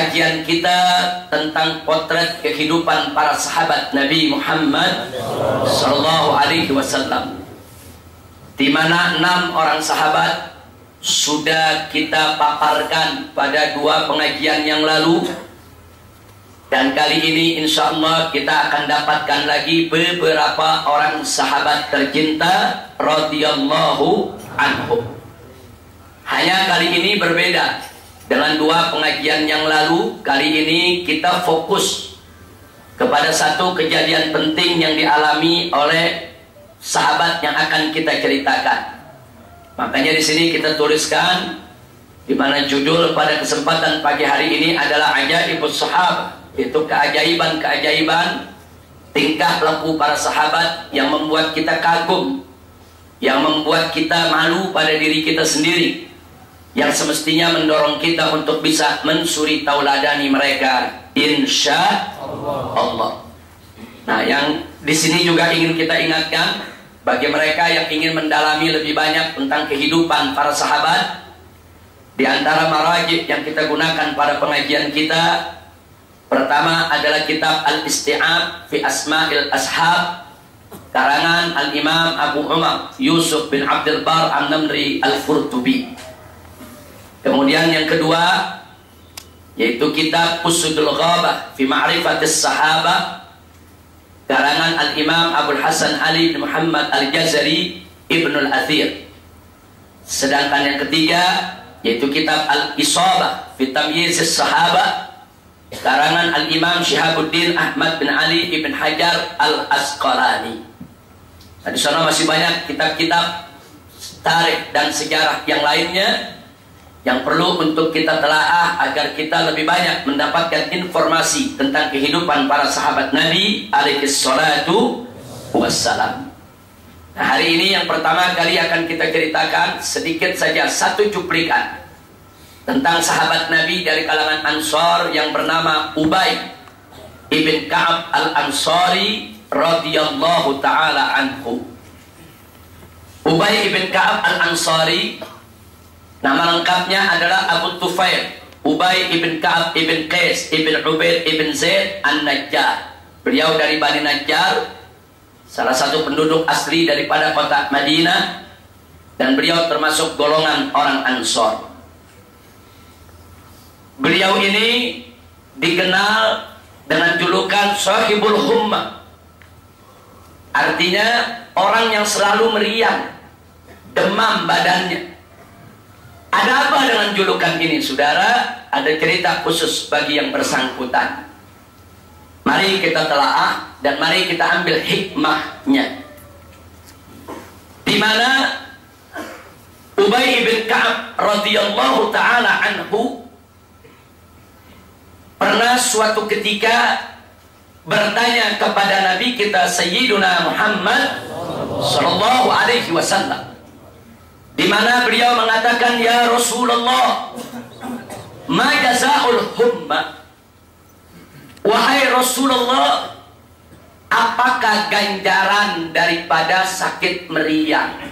kajian kita tentang potret kehidupan para sahabat Nabi Muhammad Sallallahu Alaihi Wasallam, di mana 6 orang sahabat sudah kita paparkan pada 2 pengajian yang lalu, dan kali ini insya Allah kita akan dapatkan lagi beberapa orang sahabat tercinta radhiyallahu anhum. Hanya kali ini berbeda dengan 2 pengajian yang lalu. Kali ini kita fokus kepada satu kejadian penting yang dialami oleh sahabat yang akan kita ceritakan. Makanya di sini kita tuliskan, di mana judul pada kesempatan pagi hari ini adalah Ajaibus Sahabat, itu keajaiban-keajaiban tingkah laku para sahabat yang membuat kita kagum, yang membuat kita malu pada diri kita sendiri, yang semestinya mendorong kita untuk bisa mensuri tauladani mereka insya Allah. Nah, yang di sini juga ingin kita ingatkan bagi mereka yang ingin mendalami lebih banyak tentang kehidupan para sahabat, di antara marajih yang kita gunakan pada pengajian kita, pertama adalah kitab Al-Isti'ab fi Asma'il Ashab karangan Al-Imam Abu Umar Yusuf bin Abdul Bar An-Namri Al-Furtubi. Kemudian yang kedua yaitu kitab Usudul Ghabah fi Ma'rifatis Sahabah karangan Al-Imam Abdul Hasan Ali bin Muhammad Al-Jazari Ibnul Athir. Sedangkan yang ketiga yaitu kitab Al-Isabah fi Tamyizis Sahabah karangan Al-Imam Syihabuddin Ahmad bin Ali ibn Hajar Al-Asqalani. Nah, di sana masih banyak kitab-kitab tarikh dan sejarah yang lainnya yang perlu untuk kita telaah agar kita lebih banyak mendapatkan informasi tentang kehidupan para sahabat Nabi alaihi salatu wassalam. Nah, hari ini yang pertama kali akan kita ceritakan sedikit saja satu cuplikan tentang sahabat Nabi dari kalangan Ansar yang bernama Ubay ibn Ka'ab al-Ansari radhiyallahu ta'ala anhu. Ubay ibn Ka'ab al-Ansari nama lengkapnya adalah Abu Tufail Ubay ibn Ka'ab ibn Qais ibn Ubaid ibn Zaid An-Najjar. Beliau dari Bani Najjar, salah satu penduduk asli daripada kota Madinah, dan beliau termasuk golongan orang Ansar. Beliau ini dikenal dengan julukan Sahibul Hummah, artinya orang yang selalu meriang, demam badannya. Ada apa dengan julukan ini, saudara? Ada cerita khusus bagi yang bersangkutan. Mari kita telaah dan mari kita ambil hikmahnya. Di mana Ubay bin Ka'ab radhiyallahu ta'ala anhu pernah suatu ketika bertanya kepada Nabi kita Sayyiduna Muhammad sallallahu alaihi wasallam, di mana beliau mengatakan, ya Rasulullah, ma jazaa'ul humma? Wahai Rasulullah, apakah ganjaran daripada sakit meriang?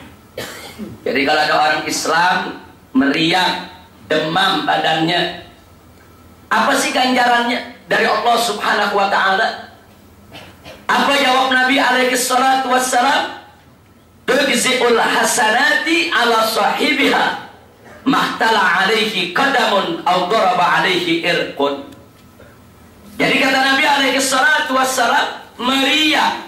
Jadi kalau ada orang Islam meriang, demam badannya, apa sih ganjarannya dari Allah Subhanahu wa ta'ala? Apa jawab Nabi alaihi salatu wassalam? Tujzi'ul hasanati ala sahibiha mahtala alaihi qadamun aw daraba alaihi irqun. Jadi kata Nabi alaihi salatu wassalam, meriang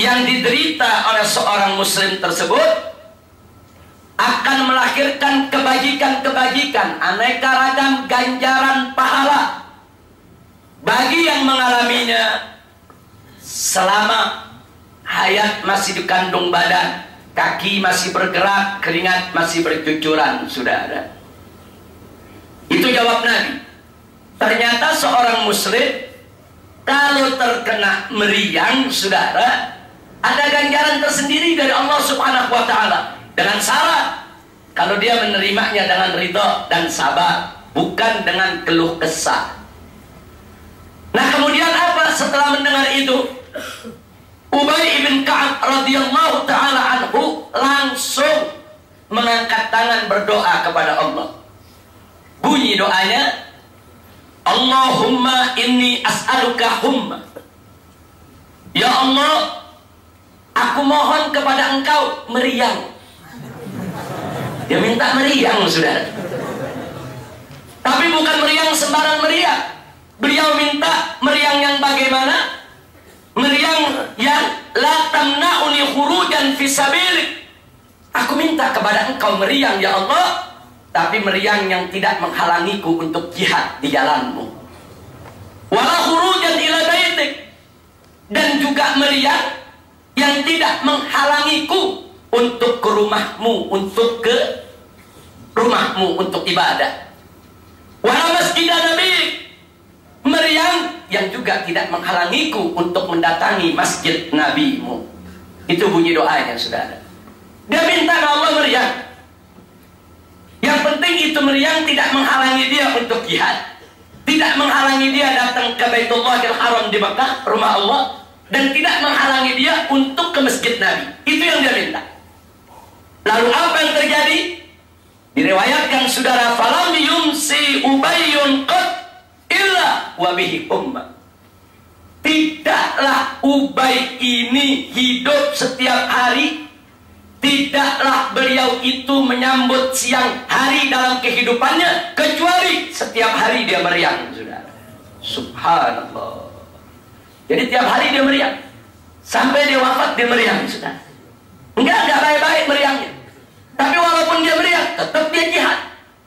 yang diderita oleh seorang muslim tersebut akan melahirkan kebajikan-kebajikan, aneka ragam ganjaran pahala bagi yang mengalaminya selama hayat masih dikandung badan, kaki masih bergerak, keringat masih bercucuran, saudara. Itu jawab Nabi. Ternyata seorang muslim kalau terkena meriang, saudara, ada ganjaran tersendiri dari Allah Subhanahu wa ta'ala, dengan syarat kalau dia menerimanya dengan ridha dan sabar, bukan dengan keluh kesah. Nah, kemudian apa setelah mendengar itu? Ubay ibn Ka'ab radhiyallahu ta'ala anhu langsung mengangkat tangan berdoa kepada Allah. Bunyi doanya, Allahumma inni as'aluka humma. Ya Allah, aku mohon kepada engkau meriang. Dia minta meriang, saudara. Tapi bukan meriang sembarang meriang. Beliau minta meriang yang bagaimana? Meriang yang la tamna'uni khurujan fi sabilik. Aku minta kepada engkau meriang, ya Allah, tapi meriang yang tidak menghalangiku untuk jihad di jalanmu. Wala khurujan ila baitik. Dan juga meriang yang tidak menghalangiku untuk ke rumahmu, untuk ibadah. Wala masjidan nabi. Meriang yang juga tidak menghalangiku untuk mendatangi masjid nabimu. Itu bunyi doanya, saudara. Dia minta ke Allah meriang. Yang penting itu meriang tidak menghalangi dia untuk jihad, tidak menghalangi dia datang ke Baitullahil Haram di Makkah, rumah Allah, dan tidak menghalangi dia untuk ke masjid Nabi. Itu yang dia minta. Lalu apa yang terjadi? Diriwayatkan, saudara, falam yumsi Ubayyun qad illa wa bihi ummah. Tidaklah Ubay ini hidup setiap hari, tidaklah beliau itu menyambut siang hari dalam kehidupannya, kecuali setiap hari dia meriang, saudara. Subhanallah. Jadi tiap hari dia meriang, sampai dia wafat dia meriang, saudara. Enggak baik-baik meriangnya. Tapi walaupun dia meriang, tetap dia jihad,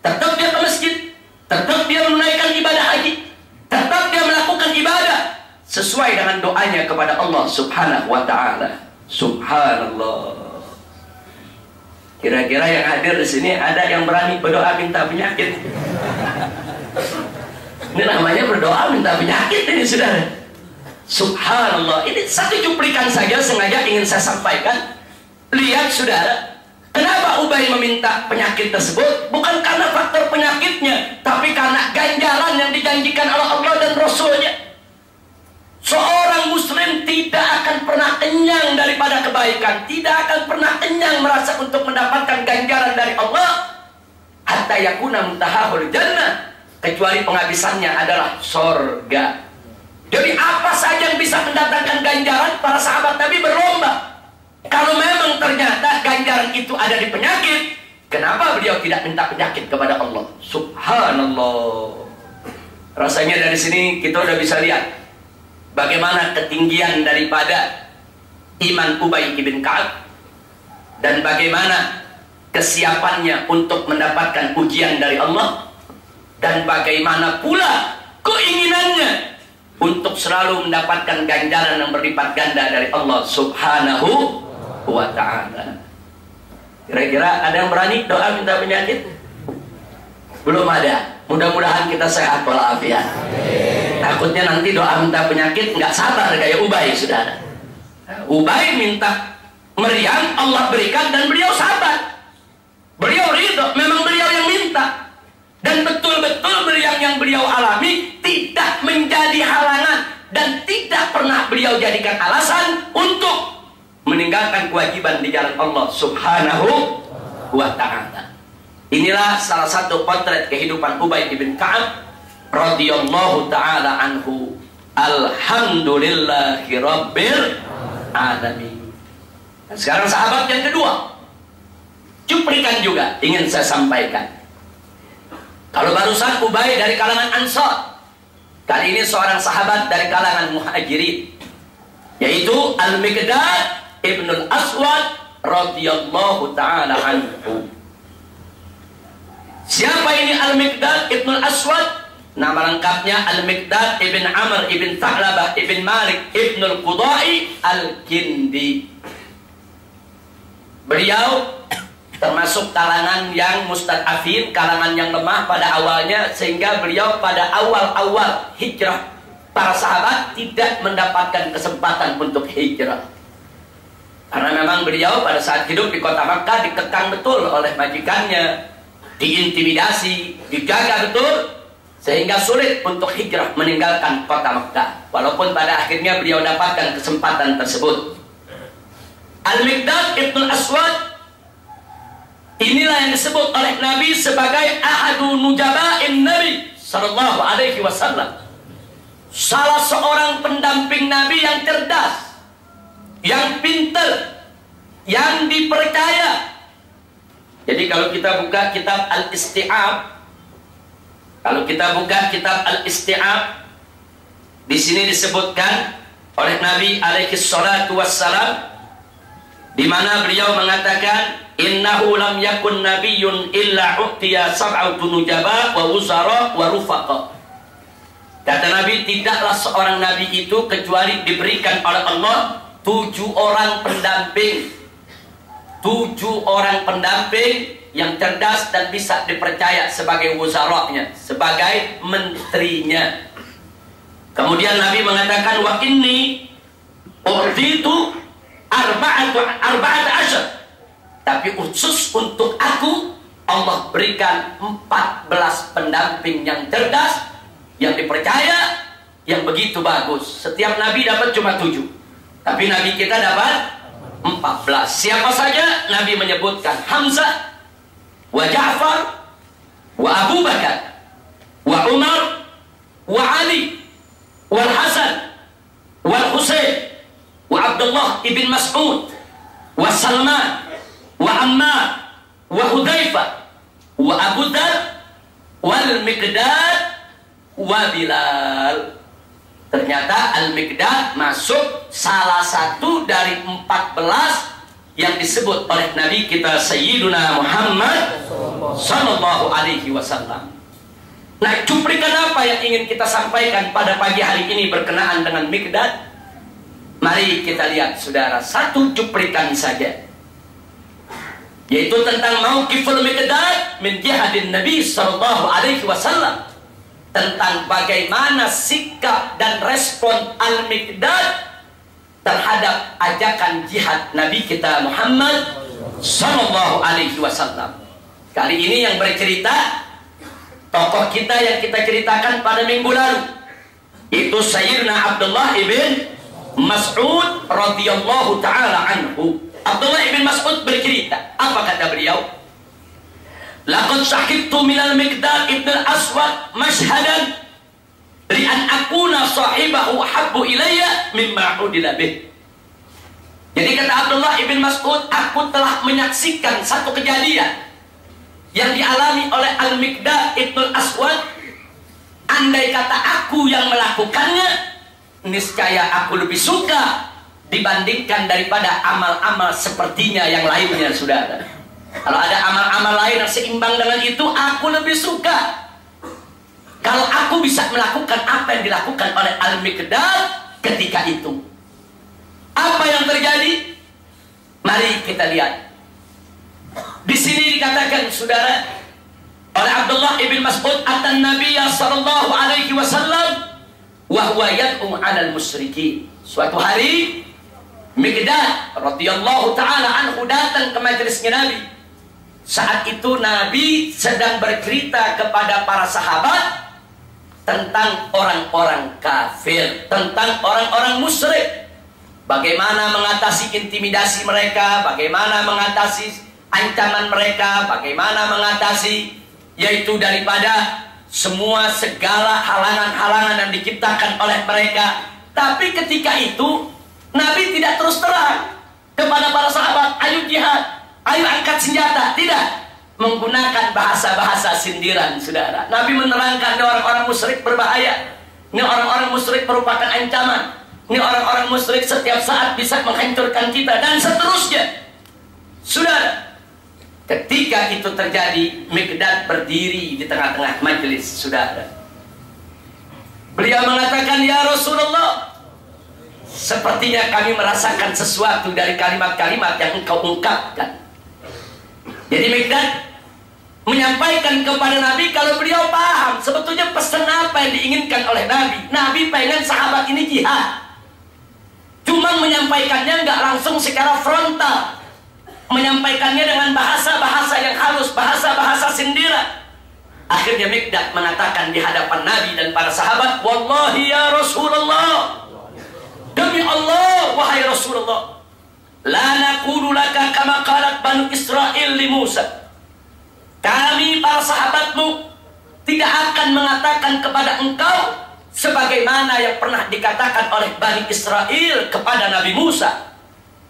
tetap dia ke masjid, tetap dia menunaikan ibadah haji, tetap dia melakukan ibadah sesuai dengan doanya kepada Allah Subhanahu wa ta'ala. Subhanallah. Kira-kira yang hadir di sini ada yang berani berdoa minta penyakit? Ini namanya berdoa minta penyakit ini, saudara. Subhanallah. Ini satu cuplikan saja sengaja ingin saya sampaikan. Lihat, saudara, kenapa Ubay meminta penyakit tersebut? Bukan karena faktor penyakitnya, tapi karena ganjaran yang dijanjikan oleh Allah dan Rasulnya. Seorang muslim tidak akan pernah kenyang daripada kebaikan, tidak akan pernah kenyang merasa untuk mendapatkan ganjaran dari Allah, hatta yakuna muntahahul jannah, kecuali penghabisannya adalah sorga. Jadi apa saja yang bisa mendatangkan ganjaran, para sahabat Nabi berlomba. Kalau memang ternyata ganjaran itu ada di penyakit, kenapa beliau tidak minta penyakit kepada Allah? Subhanallah. Rasanya dari sini kita udah bisa lihat bagaimana ketinggian daripada iman Ubay ibn Ka'ab, dan bagaimana kesiapannya untuk mendapatkan ujian dari Allah, dan bagaimana pula keinginannya untuk selalu mendapatkan ganjaran yang berlipat ganda dari Allah Subhanahu wa ta'ala. Kira-kira ada yang berani doa minta penyakit? Belum ada. Mudah-mudahan kita sehat walafiat. Takutnya nanti doa minta penyakit nggak sabar kayak Ubay, saudara. Ubay minta meriang, Allah berikan, dan beliau sabar. Beliau ridho, memang beliau yang minta. Dan betul-betul meriang yang beliau alami tidak menjadi halangan, dan tidak pernah beliau jadikan alasan untuk meninggalkan kewajiban di jalan Allah Subhanahu wa ta'ala. Inilah salah satu potret kehidupan Ubay bin Ka'ab radhiyallahu ta'ala anhu. Alhamdulillahi rabbil alamin. Dan sekarang sahabat yang kedua, cuplikan juga ingin saya sampaikan. Kalau barusan Ubay dari kalangan Ansar, kali ini seorang sahabat dari kalangan Muhajirin, yaitu Al-Miqdad Ibnul Aswad radhiyallahu ta'ala anhu. Siapa ini Al-Miqdad Ibnul Aswad? Nama lengkapnya Al-Miqdad Ibn Amr Ibn Tha'labah Ibn Malik Ibnul Qudai Al-Kindi. Beliau termasuk kalangan yang mustad'afin, kalangan yang lemah pada awalnya, sehingga beliau pada awal-awal hijrah para sahabat tidak mendapatkan kesempatan untuk hijrah. Karena memang beliau pada saat hidup di kota Makkah dikekang betul oleh majikannya, diintimidasi, dijaga betul, sehingga sulit untuk hijrah meninggalkan kota Makkah. Walaupun pada akhirnya beliau dapatkan kesempatan tersebut. Al-Miqdad Ibnul Aswad, inilah yang disebut oleh Nabi sebagai ahadu nujaba'in Nabi Sallallahu Alaihi Wasallam, salah seorang pendamping Nabi yang cerdas, yang pintar, yang dipercaya. Jadi kalau kita buka kitab Al-Isti'ab, di sini disebutkan oleh Nabi alaihi salatu wassalam, di mana beliau mengatakan, innahu lam yakun nabiyyun illa u'tiya sab'atu nujaba wa wuzara wa rufaqa. Kata Nabi, tidaklah seorang nabi itu kecuali diberikan oleh Allah 7 orang pendamping. 7 orang pendamping yang cerdas dan bisa dipercaya sebagai wuzaranya, sebagai menterinya. Kemudian Nabi mengatakan, wa inni u'titu arba'ata asyar. Tapi khusus untuk aku, Allah berikan 14 pendamping yang cerdas, yang dipercaya, yang begitu bagus. Setiap Nabi dapat cuma 7, tapi Nabi kita dapat 14. Siapa saja? Nabi menyebutkan Hamzah, wa Ja'far, wa Abu Bakar, wa Umar, wa Ali, wa Hasan, wa Husain, wa Abdullah ibn Mas'ud, wa Salman, wa Ammar, wa Hudzaifah, wa Abu Dzar, wal Miqdad, wa Bilal. Ternyata Al-Miqdad masuk salah satu dari 14 yang disebut oleh Nabi kita Sayyiduna Muhammad Sallallahu Alaihi Wasallam. Nah, cuplikan apa yang ingin kita sampaikan pada pagi hari ini berkenaan dengan Miqdad? Mari kita lihat, saudara, satu cuplikan saja, yaitu tentang mauqiful Miqdad min jihadin Nabi Sallallahu Alaihi Wasallam, tentang bagaimana sikap dan respon Al-Miqdad terhadap ajakan jihad Nabi kita Muhammad Sallallahu Alaihi Wasallam. Kali ini yang bercerita tokoh kita yang kita ceritakan pada minggu lalu, itu Sayyidina Abdullah ibn Mas'ud radhiyallahu ta'ala anhu. Abdullah ibn Mas'ud bercerita, apa kata beliau? Laqad syahidtu minal Miqdad ibn al-Aswad mashhadan li'an akuna sahibahu habbu ilayya mimma udila bih. Jadi kata Abdullah ibn Mas'ud, aku telah menyaksikan satu kejadian yang dialami oleh Al-Miqdad ibn al-Aswad. Andai kata aku yang melakukannya, niscaya aku lebih suka dibandingkan daripada amal-amal sepertinya yang lainnya, saudara. Kalau ada amal-amal lain yang seimbang dengan itu, aku lebih suka kalau aku bisa melakukan apa yang dilakukan oleh Al-Miqdad ketika itu. Apa yang terjadi? Mari kita lihat. Di sini dikatakan, saudara, oleh Abdullah ibn Mas'ud, atan Nabiya sallallahu alaihi wasallam wa huwa yad'u 'alal musyrikin. Suatu hari Miqdad radhiyallahu ta'ala anhu datang ke majelisnya Nabi. Saat itu Nabi sedang bercerita kepada para sahabat tentang orang-orang kafir, tentang orang-orang musyrik, bagaimana mengatasi intimidasi mereka, bagaimana mengatasi ancaman mereka, bagaimana mengatasi, yaitu daripada semua segala halangan-halangan yang diciptakan oleh mereka. Tapi ketika itu Nabi tidak terus terang kepada para sahabat, ayo jihad, ayo angkat senjata. Tidak, menggunakan bahasa-bahasa sindiran, saudara. Nabi menerangkan, ini orang-orang musyrik berbahaya, ini orang-orang musyrik merupakan ancaman, ini orang-orang musyrik setiap saat bisa menghancurkan kita, dan seterusnya. Saudara, ketika itu terjadi, Miqdad berdiri di tengah-tengah majelis, saudara. Beliau mengatakan, ya Rasulullah, sepertinya kami merasakan sesuatu dari kalimat-kalimat yang engkau ungkapkan. Jadi Miqdad menyampaikan kepada Nabi kalau beliau paham sebetulnya pesan apa yang diinginkan oleh Nabi. Nabi pengen sahabat ini jihad, cuma menyampaikannya nggak langsung secara frontal, menyampaikannya dengan bahasa-bahasa yang halus, bahasa-bahasa sindiran. Akhirnya Miqdad mengatakan di hadapan Nabi dan para sahabat, wallahi ya Rasulullah, demi Allah wahai Rasulullah, la naqulu laka kama qalat Banu Israil li Musa. Kami para sahabatmu tidak akan mengatakan kepada engkau sebagaimana yang pernah dikatakan oleh Bani Israel kepada Nabi Musa.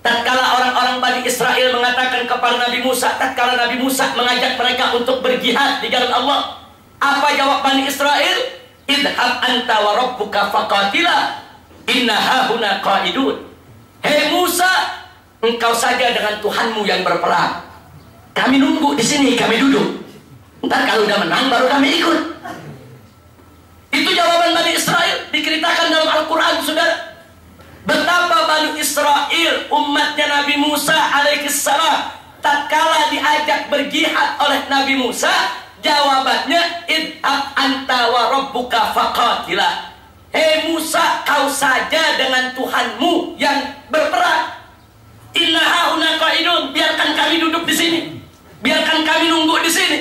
Tatkala orang-orang Bani Israel mengatakan kepada Nabi Musa, tatkala Nabi Musa mengajak mereka untuk berjihad di jalan Allah, apa jawab Bani Israel? Idhab anta wa rabbuka faqatila inna hahuna qa'idun. Hei Musa, engkau saja dengan Tuhanmu yang berperang. Kami nunggu di sini, kami duduk. Ntar kalau udah menang baru kami ikut. Itu jawaban Bani Israel, diceritakan dalam Al-Quran, saudara. Betapa Bani Israel, umatnya Nabi Musa alaihissalam, tatkala diajak berjihad oleh Nabi Musa, jawabannya idhab anta wa rabbuka faqatila. Hei Musa, kau saja dengan Tuhanmu yang berperang. Inna hauna qa'idun, biarkan kami duduk di sini, biarkan kami nunggu di sini.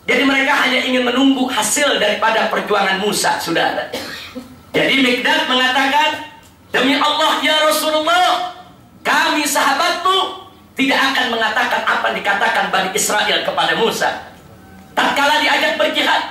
Jadi mereka hanya ingin menunggu hasil daripada perjuangan Musa, saudara. Jadi Mikdad mengatakan, demi Allah ya Rasulullah, kami sahabatmu tidak akan mengatakan apa yang dikatakan Bani Israel kepada Musa. Tatkala diajak berjihad,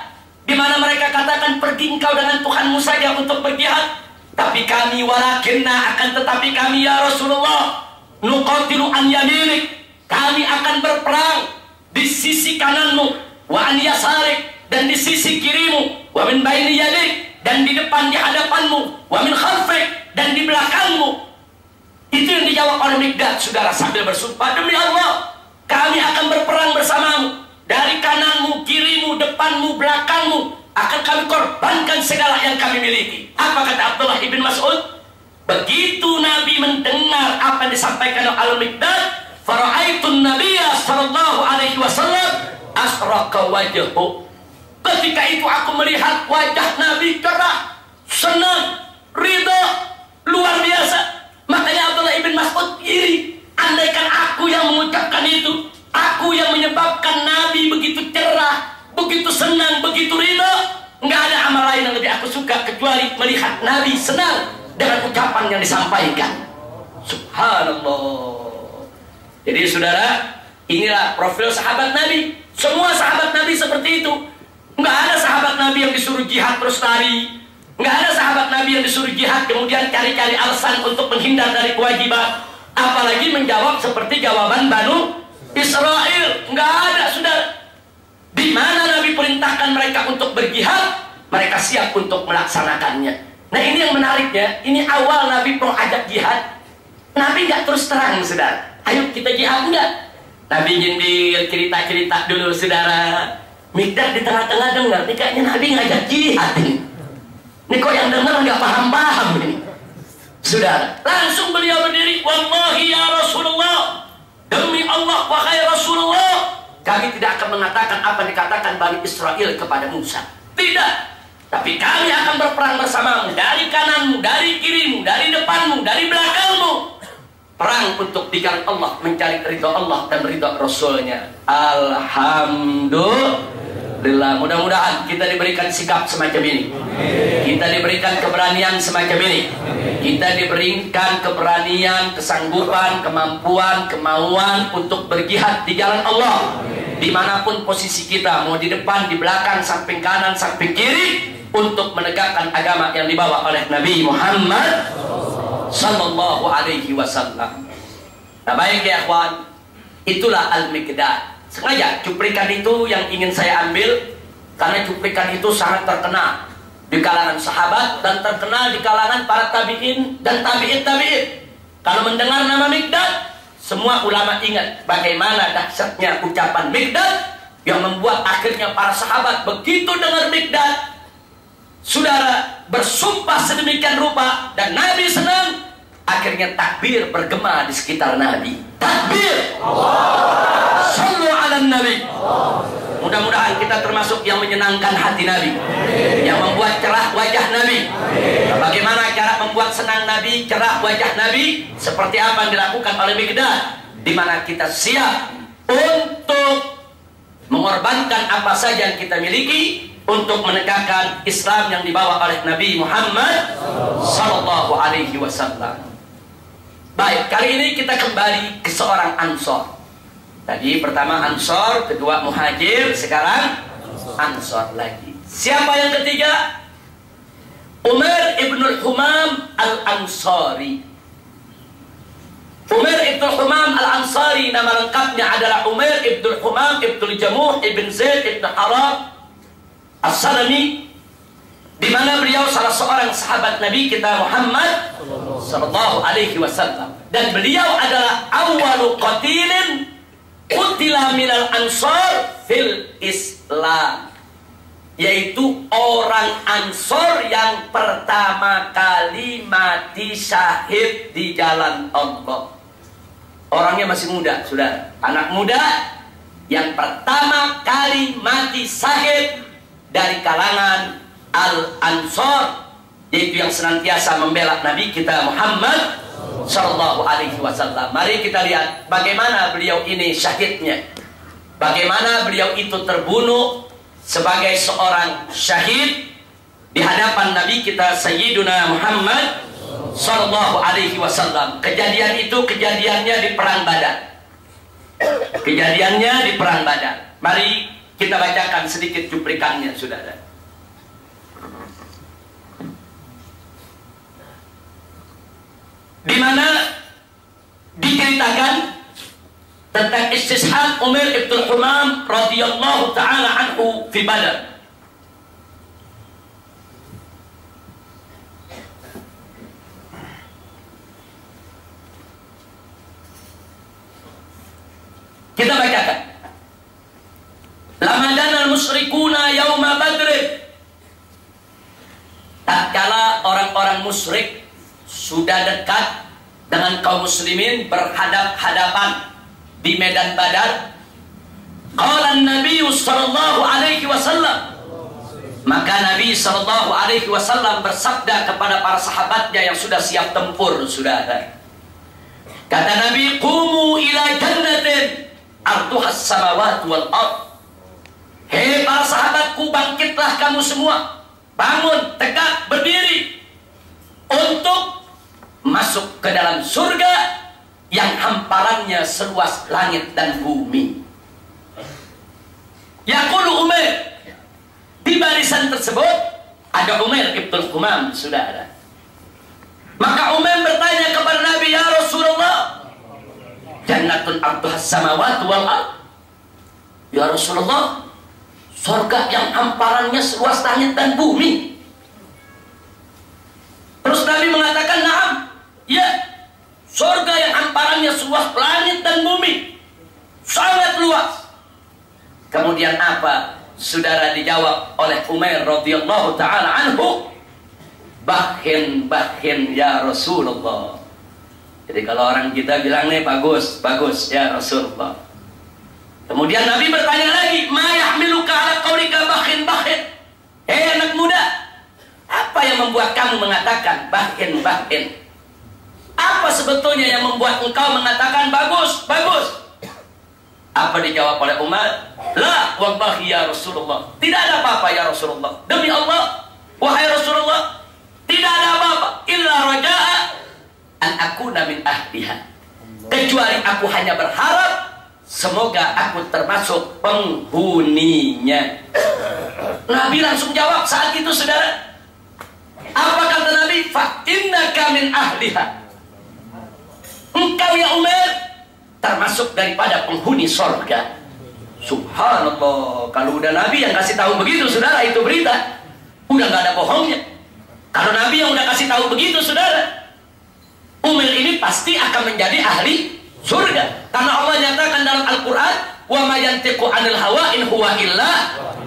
di mana mereka katakan pergi engkau dengan Tuhanmu saja untuk berjihad, tapi kami walakinna, akan tetapi kami ya Rasulullah, nuqatilu an yaminik, kami akan berperang di sisi kananmu, wa an yasarik, dan di sisi kirimu, wa min baini yadik, dan di depan di hadapanmu, wa min khalfik, dan di belakangmu. Itu yang dijawab oleh Mikdad, saudara, sambil bersumpah, demi Allah, kami akan berperang bersamamu. Dari kananmu, kirimu, depanmu, belakangmu, akan kami korbankan segala yang kami miliki. Apa kata Abdullah ibn Mas'ud? Begitu Nabi mendengar apa yang disampaikan oleh Al-Mikdad, fara'aitun nabiyya sallallahu alaihi wasallam asraqa wajhu. Ketika itu aku melihat wajah Nabi cerah, senang, ridha, luar biasa. Makanya Abdullah ibn Mas'ud iri. Andaikan aku yang mengucapkan itu, aku yang menyebabkan Nabi begitu cerah, begitu senang, begitu ridha, nggak ada amal lain yang lebih aku suka kecuali melihat Nabi senang dengan ucapan yang disampaikan. Subhanallah. Jadi saudara, inilah profil sahabat Nabi. Semua sahabat Nabi seperti itu. Nggak ada sahabat Nabi yang disuruh jihad terus lari. Nggak ada sahabat Nabi yang disuruh jihad kemudian cari-cari alasan untuk menghindar dari kewajiban. Apalagi menjawab seperti jawaban Banu Israel. Nggak ada, saudara. Di mana Nabi perintahkan mereka untuk berjihad, mereka siap untuk melaksanakannya. Nah ini yang menariknya. Ini awal Nabi mau ajak jihad, Nabi nggak terus terang, saudara, ayo kita jihad, enggak. Nabi nyindir, cerita-cerita dulu, saudara. Mikdad di tengah-tengah dengar, nih kayaknya Nabi ngajak jihad ini. Ini kok yang dengar nggak paham-paham ini, saudara. Langsung beliau berdiri, wallahi ya Rasulullah, demi Allah wahai Rasulullah, kami tidak akan mengatakan apa yang dikatakan Bani Israel kepada Musa. Tidak. Tapi kami akan berperang bersamamu, dari kananmu, dari kirimu, dari depanmu, dari belakangmu. Perang untuk di jalan Allah, mencari ridha Allah dan ridha Rasulnya. Alhamdulillah. Mudah-mudahan kita diberikan sikap semacam ini. Kita diberikan keberanian semacam ini. Kita diberikan keberanian, kesanggupan, kemampuan, kemauan untuk berjihad di jalan Allah. Dimanapun posisi kita, mau di depan, di belakang, samping kanan, samping kiri, untuk menegakkan agama yang dibawa oleh Nabi Muhammad sallallahu alaihi wasallam. Nah baik ya akhwan, itulah Al-Mikdad. Sengaja cuplikan itu yang ingin saya ambil, karena cuplikan itu sangat terkenal di kalangan sahabat dan terkenal di kalangan para tabi'in dan tabi'in. Kalau mendengar nama Mikdad, semua ulama ingat bagaimana dahsyatnya ucapan Mikdad yang membuat akhirnya para sahabat begitu dengar Mikdad, saudara, bersumpah sedemikian rupa dan Nabi senang, akhirnya takbir bergema di sekitar Nabi. Takbir, sallu ala Nabi. Mudah-mudahan kita termasuk yang menyenangkan hati Nabi, yang membuat cerah wajah Nabi. Bagaimana cara membuat senang Nabi, cerah wajah Nabi? Seperti apa yang dilakukan oleh Mikdad, di mana kita siap untuk mengorbankan apa saja yang kita miliki untuk menegakkan Islam yang dibawa oleh Nabi Muhammad sallallahu alaihi wasallam. Baik, kali ini kita kembali ke seorang Ansor. Tadi pertama Ansor, kedua Muhajir, sekarang Ansor lagi. Siapa yang ketiga? Umar ibnul Humam al-Ansari. Umar ibnul Humam al-Ansari nama lengkapnya adalah Umar ibnul Humam ibnul Jamuh ibn Zaid ibn Haram as-Salami, di mana beliau salah seorang sahabat Nabi kita Muhammad sallallahu alaihi wasallam, dan beliau adalah awwalu qatilin qutila minal ansar fil Islam, yaitu orang Ansor yang pertama kali mati syahid di jalan Allah. Orangnya masih muda, sudah anak muda yang pertama kali mati syahid dari kalangan Al-Ansor, yaitu yang senantiasa membela Nabi kita Muhammad sallallahu alaihi wasallam. Mari kita lihat bagaimana beliau ini syahidnya, bagaimana beliau itu terbunuh sebagai seorang syahid di hadapan Nabi kita Sayyiduna Muhammad sallallahu alaihi wasallam. Kejadian itu kejadiannya di perang Badar. Kejadiannya di perang Badar. Mari kita bacakan sedikit cuplikannya, saudara. Di mana diceritakan tentang istishhad Umar ibn Humam radhiyallahu taala anhu fi Badar. Kita bacakan. Lamadana al-musyrikuna yauma Badr. Tatkala orang-orang musyrik sudah dekat dengan kaum muslimin berhadap-hadapan di medan Badar, qala Nabi sallallahu alaihi wasallam, maka Nabi sallallahu alaihi wasallam bersabda kepada para sahabatnya yang sudah siap tempur, saudara. Kata Nabi, qumu ila jannatin arduhas samawati wal ard. Hei para sahabatku, bangkitlah kamu semua, bangun, tegak, berdiri untuk masuk ke dalam surga yang hamparannya seluas langit dan bumi. Yaqulu Umar, di barisan tersebut ada Umar ibn Humam, saudara. Maka Umar bertanya kepada Nabi, ya Rasulullah, jannatun arduhas samawati wal ard, ya Rasulullah, surga yang hamparannya seluas langit dan bumi. Terus Nabi mengatakan, na'am, ya, surga yang hamparannya seluas langit dan bumi, sangat luas. Kemudian apa, saudara, dijawab oleh Umar radhiyallahu taala anhu? Bahin ya Rasulullah. Jadi kalau orang kita bilang nih, bagus ya Rasulullah. Kemudian Nabi bertanya lagi, ma yahmiluka ala qaulika bahin. Hei anak muda, apa yang membuat kamu mengatakan bahin? Apa sebetulnya yang membuat engkau mengatakan bagus? Apa dijawab oleh Umar? La wallahi ya Rasulullah, tidak ada apa-apa ya Rasulullah. Demi Allah, wahai Rasulullah, tidak ada apa-apa. Illa raja'a an akuna min ahliha, kecuali aku hanya berharap semoga aku termasuk penghuninya. Nabi langsung jawab saat itu, saudara. Apa kata Nabi? Fa innaka min ahliha, engkau ya Umar termasuk daripada penghuni surga. Subhanallah. Kalau udah Nabi yang kasih tahu begitu, saudara, itu berita udah nggak ada bohongnya. Kalau Nabi yang udah kasih tahu begitu, saudara, Umar ini pasti akan menjadi ahli surga. Karena Allah nyatakan dalam Al-Quran, wa ma yantiqu anil hawa in huwa illa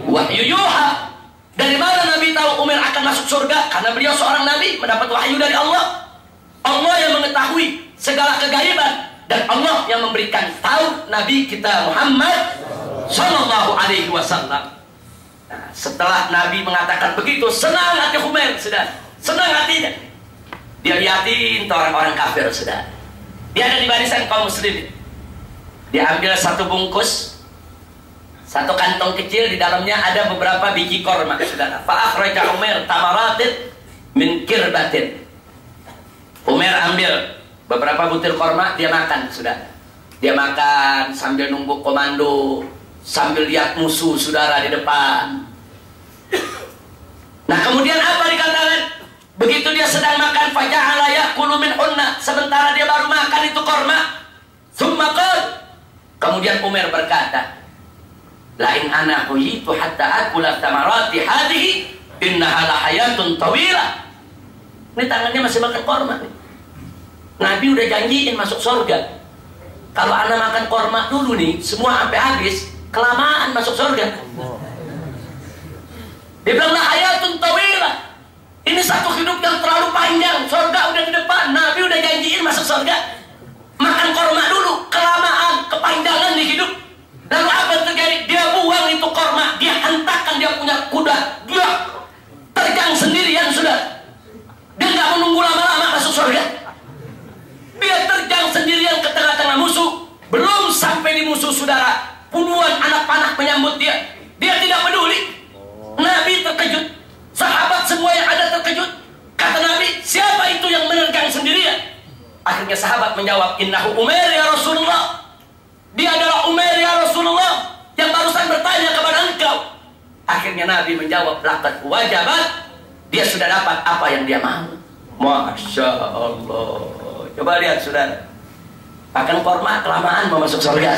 wahyu yuha. Dari mana Nabi tahu Umar akan masuk surga? Karena beliau seorang Nabi, mendapat wahyu dari Allah. Allah yang mengetahui segala kegaiban, dan Allah yang memberikan tahu Nabi kita Muhammad sallallahu alaihi wasallam. Nah, setelah Nabi mengatakan begitu, senang hati Umar, sudah senang hatinya. Dia lihatin orang-orang kafir, sudah. Dia ada di barisan kaum muslimin. Dia ambil satu bungkus, satu kantong kecil, di dalamnya ada beberapa biji korma, saudara. Fa akhraja Umar tamaratin min kirbatin. Umar ambil beberapa butir korma, dia makan, saudara. Dia makan sambil nunggu komando, sambil lihat musuh, saudara, di depan. Nah kemudian apa dikatakan? Begitu dia sedang makan, faja'ala ya'kulu minhunna, sementara dia baru makan itu korma. Tsumma qala, kemudian Umar berkata, la in ana huyitu hatta akula thamarati hadhihi innaha la hayatun tawilah. Ini tangannya masih makan korma nih. Nabi udah janjiin masuk surga. Kalau ana makan korma dulu nih, semua sampai habis, kelamaan masuk surga. Dia bilang la hayatun tawilah. Ini satu hidup yang terlalu panjang. Surga udah di depan, Nabi udah janjiin masuk surga. Makan korma dulu, kelamaan, kepanjangan di hidup. Lalu apa yang terjadi? Dia buang itu korma, dia hentakkan dia punya kuda, dia terjang sendirian sudah. Dia nggak menunggu lama-lama masuk surga. Dia terjang sendirian ke tengah-tengah musuh. Belum sampai di musuh saudara, puluhan anak panah menyambut dia. Dia tidak peduli. Nabi terkejut. Sahabat semua yang ada terkejut. Kata Nabi, siapa itu yang menerjang sendirian? Akhirnya sahabat menjawab, innahu Umar ya Rasulullah. Dia adalah Umar ya Rasulullah yang barusan bertanya kepada engkau. Akhirnya Nabi menjawab, laqad wajabat. Dia sudah dapat apa yang dia mau. Masya Allah. Coba lihat saudara, makan korma kelamaan mau masuk surga.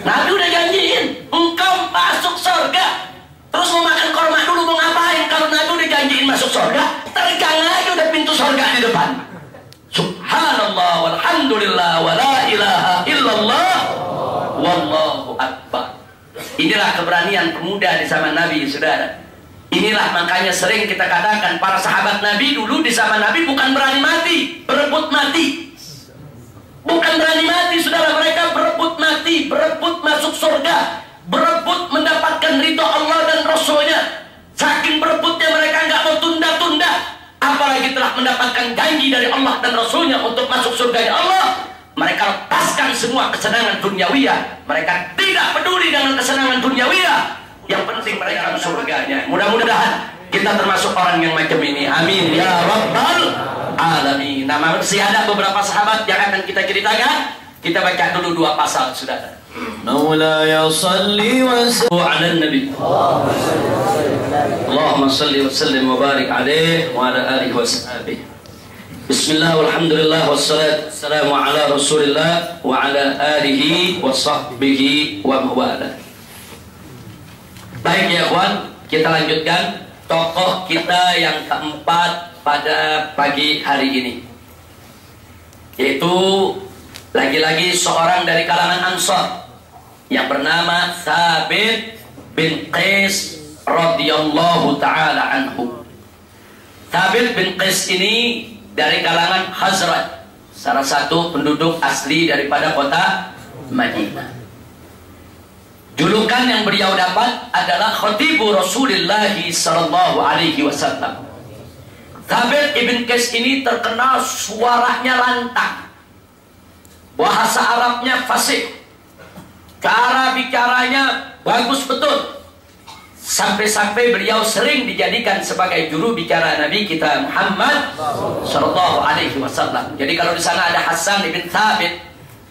Nabi udah janjiin engkau masuk surga. Terus mau makan korma dulu mau ngapain? Kalau Nabi udah janjiin masuk surga, terjang aja udah pintu surga di depan. Subhanallah walhamdulillah wa la ilaha illallah wallahu akbar. Inilah keberanian pemuda di zaman Nabi, saudara. Inilah makanya sering kita katakan para sahabat Nabi dulu di zaman Nabi bukan berani mati, berebut mati. Bukan berani mati, saudara, mereka berebut mati, berebut masuk surga, berebut mendapatkan ridho Allah dan Rasulnya. Saking berebutnya mereka nggak mau tunda-tunda. Apalagi telah mendapatkan janji dari Allah dan Rasulnya untuk masuk surga Allah, mereka lepaskan semua kesenangan duniawiyah. Mereka tidak peduli dengan kesenangan duniawiyah. Yang penting mereka surganya. Mudah-mudahan kita termasuk orang yang macam ini. Amin ya rabbal alamin. Nah, masih ada beberapa sahabat yang akan kita ceritakan. Kita baca dulu 2 pasal, saudara. Maulaya salli wa sallim ala nabi. Allahumma salli wa sallim wa barik alaihi wa ala alihi wa sahbihi. Bismillah walhamdulillah wassalatu wassalamu ala rasulillah wa ala alihi wa sahbihi wa mawala. Baik ya kawan, kita lanjutkan tokoh kita yang keempat pada pagi hari ini, yaitu lagi-lagi seorang dari kalangan Ansar yang bernama Thabit bin Qais radhiyallahu taala anhu. Thabit bin Qais ini dari kalangan Khazraj, salah satu penduduk asli daripada kota Madinah. Julukan yang beliau dapat adalah Khatibu Rasulullah sallallahu alaihi wasallam. Thabit ibn Qais ini terkenal suaranya lantang, bahasa Arabnya fasih, cara bicaranya bagus betul, sampai-sampai beliau sering dijadikan sebagai juru bicara Nabi kita Muhammad sallallahu alaihi wasallam. Jadi kalau di sana ada Hasan ibn Thabit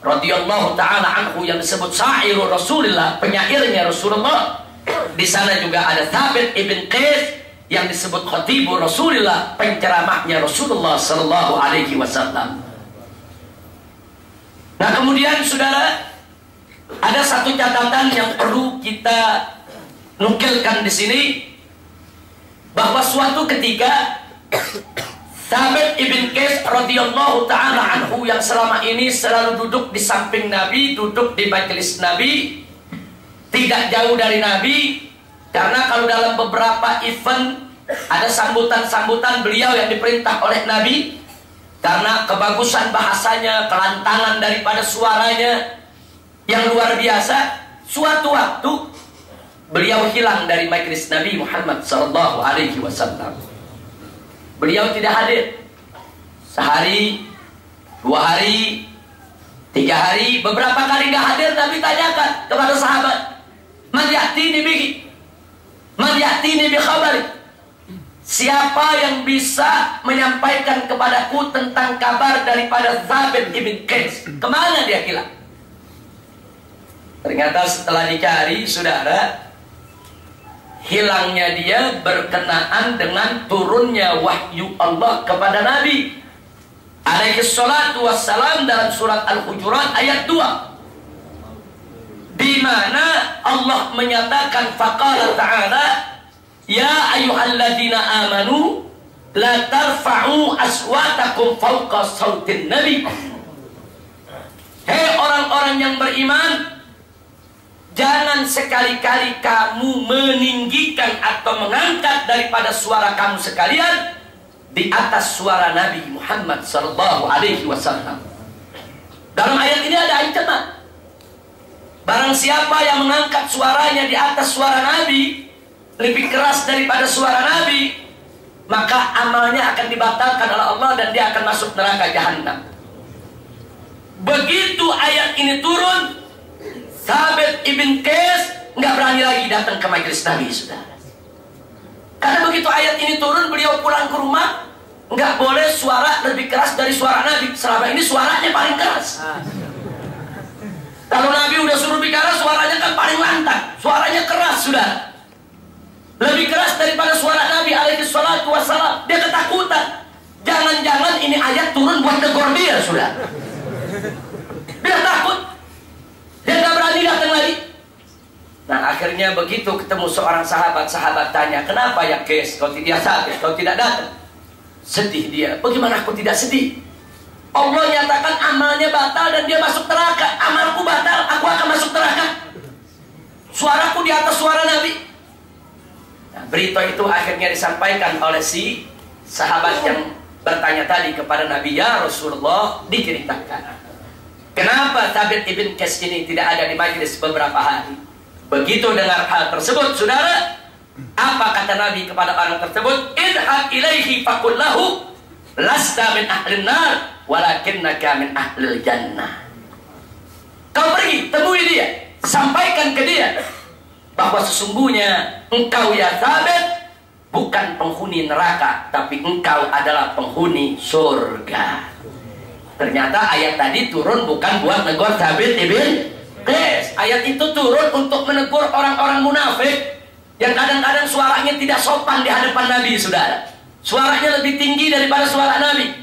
radhiyallahu taala anhu yang disebut syairul Rasulullah, penyairnya Rasulullah, di sana juga ada Thabit ibn Qais yang disebut khatibur Rasulullah, penceramahnya Rasulullah sallallahu alaihi wasallam. Nah, kemudian saudara, ada satu catatan yang perlu kita nukilkan di sini, bahwa suatu ketika Thabit ibn Qais radhiyallahu taala anhu yang selama ini selalu duduk di samping Nabi, duduk di majelis Nabi, tidak jauh dari Nabi, karena kalau dalam beberapa event ada sambutan-sambutan beliau yang diperintah oleh Nabi, karena kebagusan bahasanya, kelantangan daripada suaranya yang luar biasa. Suatu waktu beliau hilang dari majelis Nabi Muhammad sallallahu alaihi wasallam. Beliau tidak hadir. Sehari, 2 hari, 3 hari, beberapa kali nggak hadir. Nabi tanyakan kepada sahabat, "Man ya'tini bihi? Man ya'tini bi khabari?" Siapa yang bisa menyampaikan kepadaku tentang kabar daripada Thabit ibn Qais? Kemana dia hilang? Ternyata setelah dicari, saudara, hilangnya dia berkenaan dengan turunnya wahyu Allah kepada Nabi alaihi salatu wassalam dalam surat Al-Hujurat ayat 2, di mana Allah menyatakan faqala ta'ala ya ayyuhalladzina amanu la tarfa'u aswatakum fawqa sautin nabi. Hei orang-orang yang beriman, jangan sekali-kali kamu meninggikan atau mengangkat daripada suara kamu sekalian di atas suara Nabi Muhammad sallallahu alaihi wasallam. Dalam ayat ini ada ancaman. Barang siapa yang mengangkat suaranya di atas suara Nabi lebih keras daripada suara Nabi, maka amalnya akan dibatalkan oleh Allah dan dia akan masuk neraka jahanam. Begitu ayat ini turun, Thabit ibn Qais nggak berani lagi datang ke majelis Nabi, saudara. Karena begitu ayat ini turun, beliau pulang ke rumah, nggak boleh suara lebih keras dari suara Nabi. Selama ini suaranya paling keras. Kalau Nabi udah suruh bicara, suaranya kan paling lantang, suaranya keras, saudara. Lebih keras daripada suara Nabi alaihi salatu wassalam. Dia ketakutan. Jangan-jangan ini ayat turun buat negor dia, saudara. Dia takut. Dia nggak berani datang lagi. Nah, akhirnya begitu ketemu seorang sahabat, sahabat tanya, kenapa ya Qais kau tidak datang? Sedih dia. Bagaimana aku tidak sedih? Allah nyatakan amalnya batal dan dia masuk neraka. Amalku batal, aku akan masuk neraka. Suaraku di atas suara Nabi. Nah, berita itu akhirnya disampaikan oleh si sahabat yang bertanya tadi kepada Nabi, ya Rasulullah, diceritakan kenapa Thabit ibn Qais ini tidak ada di majlis beberapa hari. Begitu dengar hal tersebut, saudara, apa kata Nabi kepada orang tersebut? Idhab ilaihi faqul lahu lasta min ahlin nar walakinnaka min ahlil jannah. Kau pergi, temui dia, sampaikan ke dia bahwa sesungguhnya engkau ya Thabit bukan penghuni neraka, tapi engkau adalah penghuni surga. Ternyata ayat tadi turun bukan buat menegur Thabit ibn Qais. Ayat itu turun untuk menegur orang-orang munafik yang kadang-kadang suaranya tidak sopan di hadapan Nabi, saudara. Suaranya lebih tinggi daripada suara Nabi.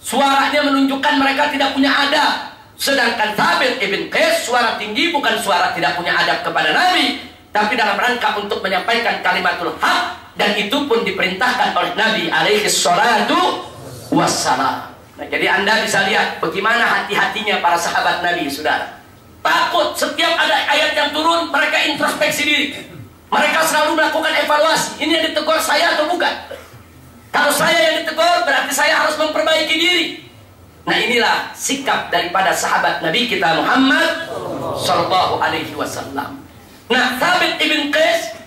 Suaranya menunjukkan mereka tidak punya adab. Sedangkan Thabit ibn Qais suara tinggi bukan suara tidak punya adab kepada Nabi, tapi dalam rangka untuk menyampaikan kalimatul haq, dan itu pun diperintahkan oleh Nabi alaihi salatu wassalam. Nah, jadi Anda bisa lihat bagaimana hati-hatinya para sahabat Nabi, saudara. Takut setiap ada ayat yang turun, mereka introspeksi diri. Mereka selalu melakukan evaluasi. Ini yang ditegur saya atau bukan? Kalau saya yang ditegur, berarti saya harus memperbaiki diri. Nah, inilah sikap daripada sahabat Nabi kita Muhammad sallallahu alaihi wasallam. Nah, Thabit ibn Qais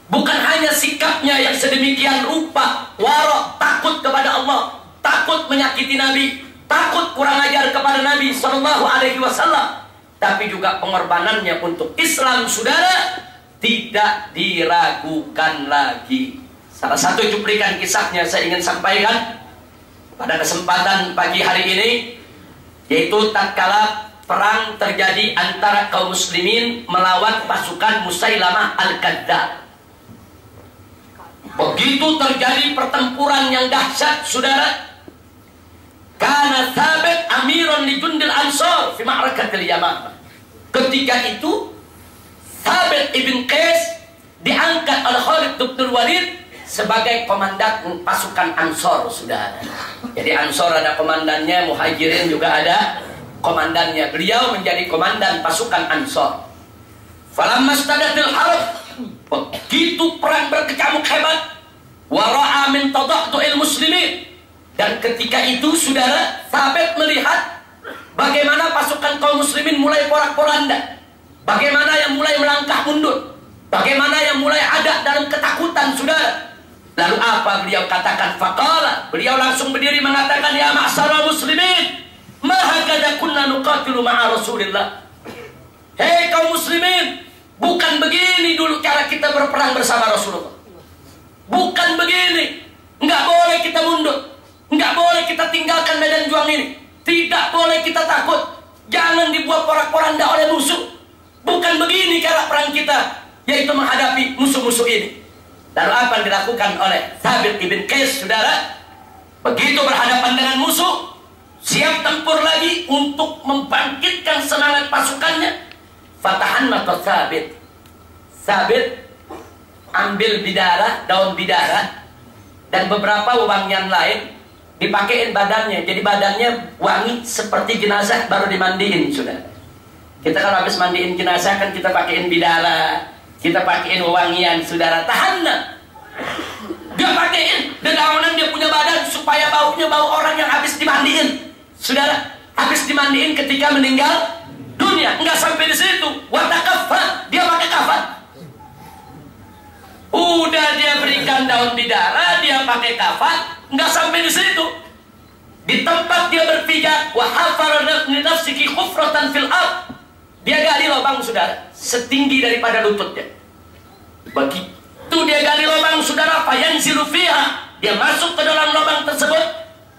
bukan hanya sikapnya yang sedemikian rupa, warok, takut kepada Allah, takut menyakiti Nabi, takut kurang ajar kepada Nabi sallallahu alaihi wasallam, tapi juga pengorbanannya untuk Islam, saudara, tidak diragukan lagi. Salah satu cuplikan kisahnya saya ingin sampaikan pada kesempatan pagi hari ini, yaitu tatkala perang terjadi antara kaum muslimin melawan pasukan Musailamah Al-Kadzdzab. Begitu terjadi pertempuran yang dahsyat, saudara, karena Thabit amiran li jundil ansar fi ma'rakatil Yamamah. Ketika itu Thabit ibn Qais diangkat oleh Khalid bin Walid sebagai komandan pasukan Ansor, saudara. Jadi Ansor ada komandannya, Muhajirin juga ada komandannya. Beliau menjadi komandan pasukan Ansor. Falamma stadatil harb, begitu perang berkecamuk hebat, wara'a min tadahdu'il muslimin, dan ketika itu, saudara, Thabit melihat bagaimana pasukan kaum muslimin mulai porak-poranda, bagaimana yang mulai melangkah mundur, bagaimana yang mulai ada dalam ketakutan, saudara. Lalu apa beliau katakan? Faqala, beliau langsung berdiri mengatakan, ya ma'syaral muslimin, ma hakadha kunna nuqatilu ma'a Rasulillah. Hei kaum muslimin, bukan begini dulu cara kita berperang bersama Rasulullah. Bukan begini. Enggak boleh kita mundur, enggak boleh kita tinggalkan medan juang ini. Tidak boleh kita takut. Jangan dibuat porak-poranda oleh musuh. Bukan begini cara perang kita. yaitu menghadapi musuh-musuh ini. Lalu apa yang dilakukan oleh Thabit ibn Qais, saudara? Begitu berhadapan dengan musuh, siap tempur lagi untuk membangkitkan semangat pasukannya. Fatahanna Thabit. Thabit ambil bidara, daun bidara, dan beberapa wewangian lain, dipakein badannya. Jadi badannya wangi seperti jenazah baru dimandiin, saudara. Kita kalau habis mandiin jenazah kan kita pakein bidara, kita pakein wewangian, saudara. Tahanna. Dia pakein dedaunan, dia punya badan supaya baunya bau orang yang habis dimandiin, saudara. Habis dimandiin ketika meninggal dunia. Enggak sampai di situ. Watakafan, dia pakai kafan. Udah dia berikan daun bidara, dia pakai kafan. Enggak sampai di situ. Di tempat dia berpijak, wa hafara li nafsihi khufratan fil ard. Dia gali lubang, saudara, setinggi daripada lututnya. Begitu dia gali lubang, saudara, fayanzilu fiha, dia masuk ke dalam lubang tersebut,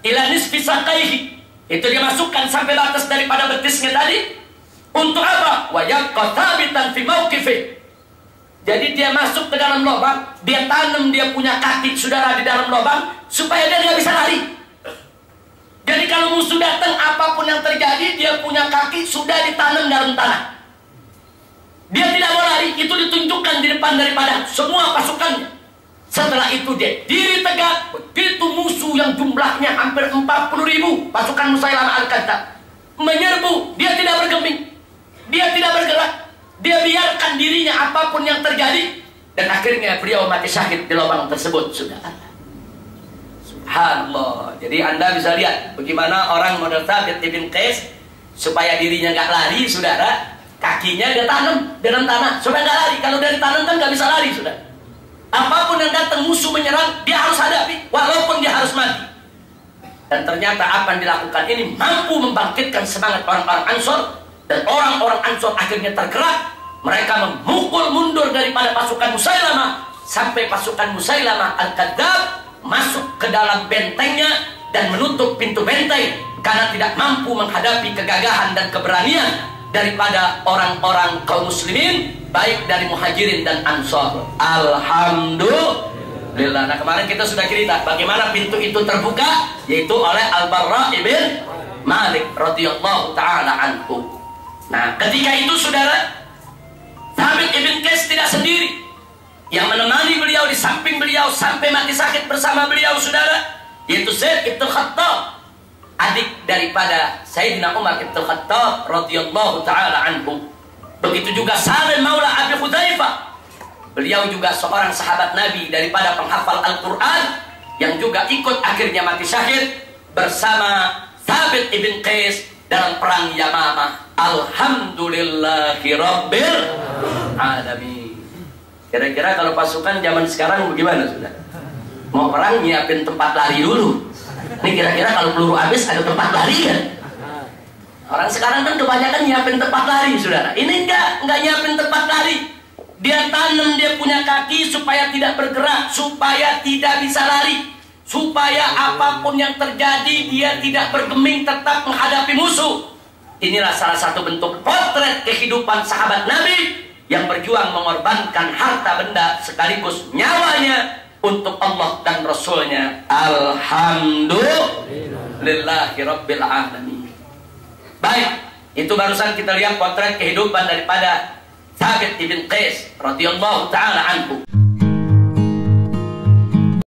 ila nisfi saqaihi. Itu dia masukkan sampai batas daripada betisnya tadi. Untuk apa? Wa yabqa thabitan fi mauqifi. Jadi dia masuk ke dalam lubang, dia tanam, dia punya kaki, saudara, di dalam lubang supaya dia nggak bisa lari. Jadi kalau musuh datang, apapun yang terjadi, dia punya kaki sudah ditanam dalam tanah. Dia tidak mau lari, itu ditunjukkan di depan daripada semua pasukannya. Setelah itu dia diri tegak, begitu musuh yang jumlahnya hampir 40.000, pasukan Musailamah Al-Kadzdzab menyerbu, dia tidak bergeming, dia tidak bergerak, dia biarkan dirinya apapun yang terjadi, dan akhirnya beliau mati syahid di lubang tersebut, sudah. Subhanallah. Jadi Anda bisa lihat bagaimana orang model Thabit ibn Qais supaya dirinya nggak lari, saudara, kakinya dia tanam dalam tanah supaya nggak lari. Kalau dia ditanam kan nggak bisa lari, saudara. Apapun yang datang musuh menyerang, dia harus hadapi walaupun dia harus mati. Dan ternyata apa yang dilakukan ini mampu membangkitkan semangat orang-orang Ansor, dan orang-orang Ansor akhirnya tergerak. Mereka memukul mundur daripada pasukan Musailamah sampai pasukan Musailamah Al-Kadzdzab masuk ke dalam bentengnya dan menutup pintu benteng karena tidak mampu menghadapi kegagahan dan keberanian daripada orang-orang kaum muslimin, baik dari Muhajirin dan Ansor. Alhamdulillah. Nah, kemarin kita sudah cerita bagaimana pintu itu terbuka, yaitu oleh Al-Barra ibn Malik radhiyallahu taala anhu. Nah, ketika itu, saudara, Thabit ibn Qais tidak sendiri. Yang menemani beliau di samping beliau sampai mati sakit bersama beliau, saudara, yaitu Zaid ibn Khattab, adik daripada Sayyidina Umar ibn Khattab radhiyallahu taala anhu. Begitu juga Salim maula Abi Hudzaifah. Beliau juga seorang sahabat Nabi daripada penghafal Al-Qur'an yang juga ikut akhirnya mati syahid bersama Thabit ibn Qais dalam perang Yamamah. Alhamdulillahi rabbil alamin. Kira-kira kalau pasukan zaman sekarang bagaimana, sudah? Mau perang nyiapin tempat lari dulu. Ini kira-kira kalau peluru habis ada tempat lari kan? Orang sekarang kan kebanyakan nyiapin tempat lari, saudara. Ini enggak nyiapin tempat lari. Dia tanam, dia punya kaki supaya tidak bergerak, supaya tidak bisa lari, supaya apapun yang terjadi dia tidak bergeming, tetap menghadapi musuh. Inilah salah satu bentuk potret kehidupan sahabat Nabi yang berjuang mengorbankan harta benda sekaligus nyawanya untuk Allah dan Rasulnya. Alhamdulillahi rabbil alamin. Baik, itu barusan kita lihat potret kehidupan daripada Thabit ibn Qais radhiyallahu taala anhu.